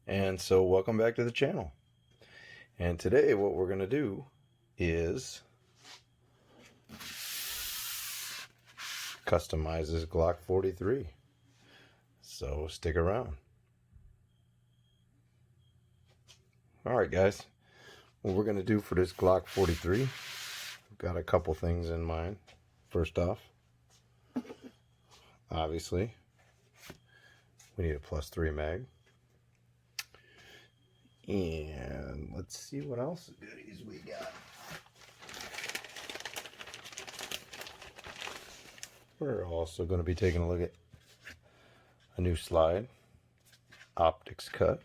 And so welcome back to the channel. And today what we're going to do is customize this Glock 43. So stick around. Alright guys, what we're going to do for this Glock 43, we've got a couple things in mind. First off, obviously, we need a +3 mag. And let's see what else goodies we got. We're also going to be taking a look at a new slide, optics cut.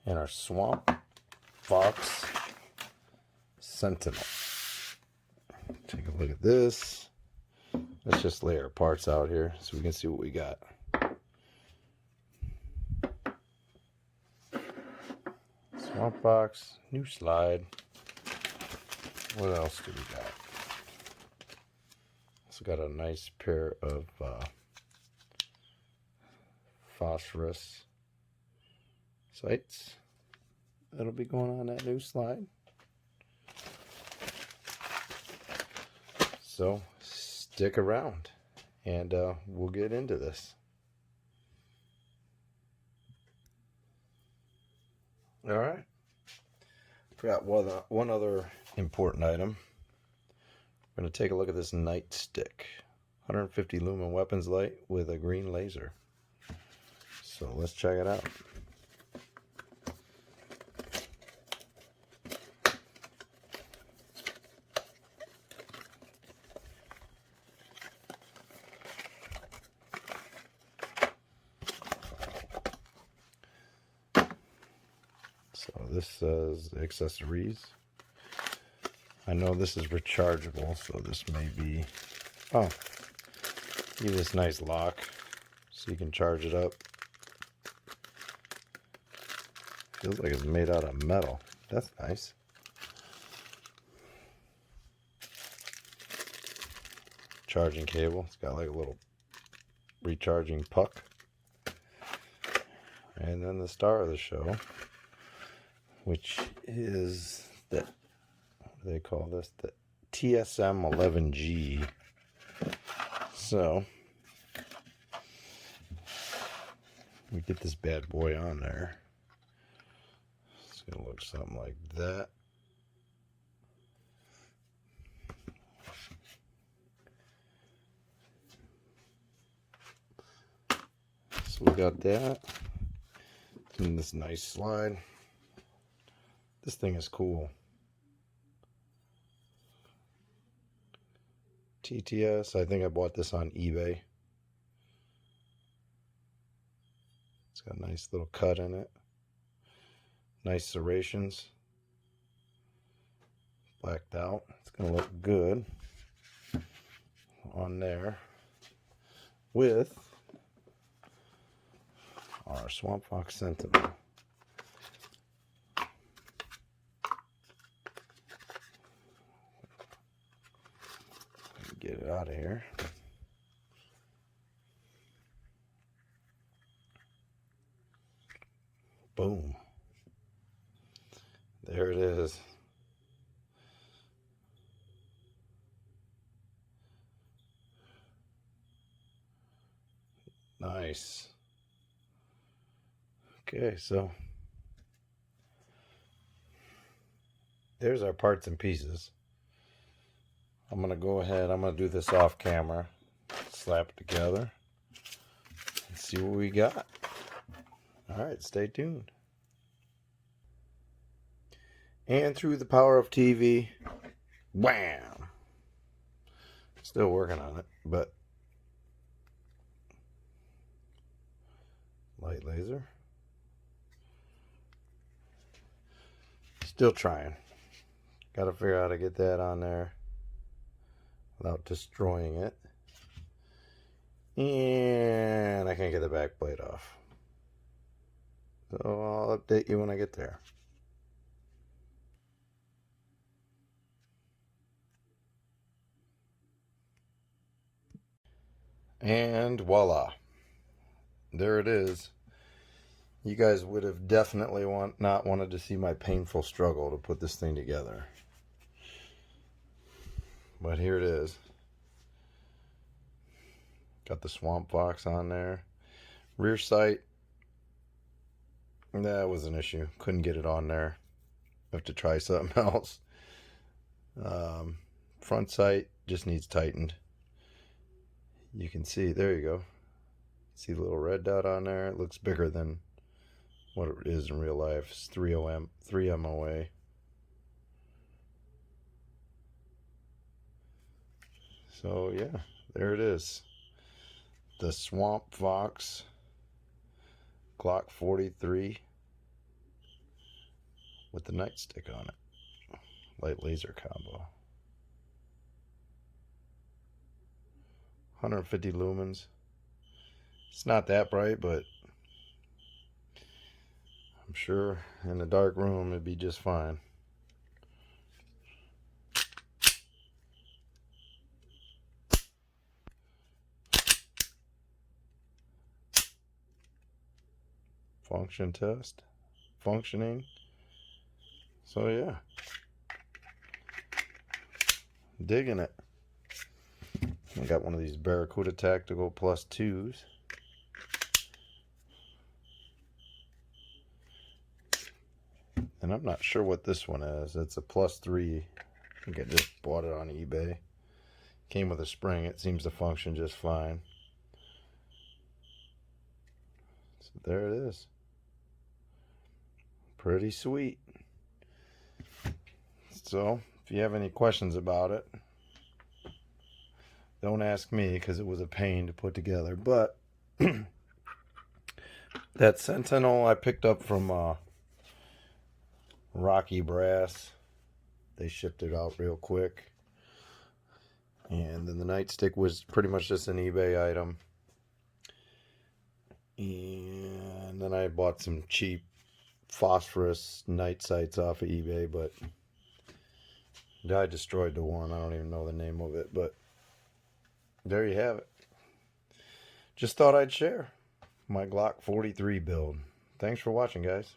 And our swampfox sentinel. Take a look at this. Let's just lay our parts out here so we can see what we got. Swampfox, new slide. What else do we got? Also got a nice pair of phosphorus sights that'll be going on that new slide. So stick around and we'll get into this. All right. Forgot one other important item. We're going to take a look at this nightstick. 150 lumen weapons light with a green laser. So let's check it out. So this says accessories. I know this is rechargeable, so this may be, oh, give this nice lock so you can charge it up. Feels like it's made out of metal. That's nice. Charging cable. It's got like a little recharging puck. And then the star of the show, which is the, what do they call this? The TSM 11G. So we get this bad boy on there. It's gonna look something like that. So we got that. And this nice slide. This thing is cool. TTS, I think I bought this on eBay. It's got a nice little cut in it. Nice serrations. Blacked out. It's going to look good on there with our Swampfox Sentinel. Get it out of here. Boom. There it is. Nice. Okay, so there's our parts and pieces. I'm going to go ahead, I'm going to do this off camera, slap it together, and see what we got. Alright, stay tuned. And through the power of TV, wham! Still working on it, but light laser. Still trying. Got to figure out how to get that on there without destroying it. And I can't get the back plate off. So I'll update you when I get there. And voila, there it is. You guys would have definitely not wanted to see my painful struggle to put this thing together. But here it is. Got the swampfox on there. Rear sight, that was an issue. Couldn't get it on there. Have to try something else. Front sight just needs tightened. You can see, there you go. See the little red dot on there? It looks bigger than what it is in real life. It's 3 MOA. So yeah, there it is. The swampfox Glock 43 with the nightstick on it. Light laser combo. 150 lumens. It's not that bright, but I'm sure in a dark room it'd be just fine. Function test. Functioning. So yeah. Digging it. I got one of these Barracuda Tactical Plus 2s. And I'm not sure what this one is. It's a Plus 3. I think I just bought it on eBay. Came with a spring. It seems to function just fine. So there it is. Pretty sweet. So if you have any questions about it, don't ask me because it was a pain to put together. But that Sentinel I picked up from Rocky Brass. They shipped it out real quick. And then the nightstick was pretty much just an eBay item. And then I bought some cheap phosphorus night sights off of eBay, but I destroyed the one. I don't even know the name of it, but there you have it. Just thought I'd share my Glock 43 build. Thanks for watching, guys.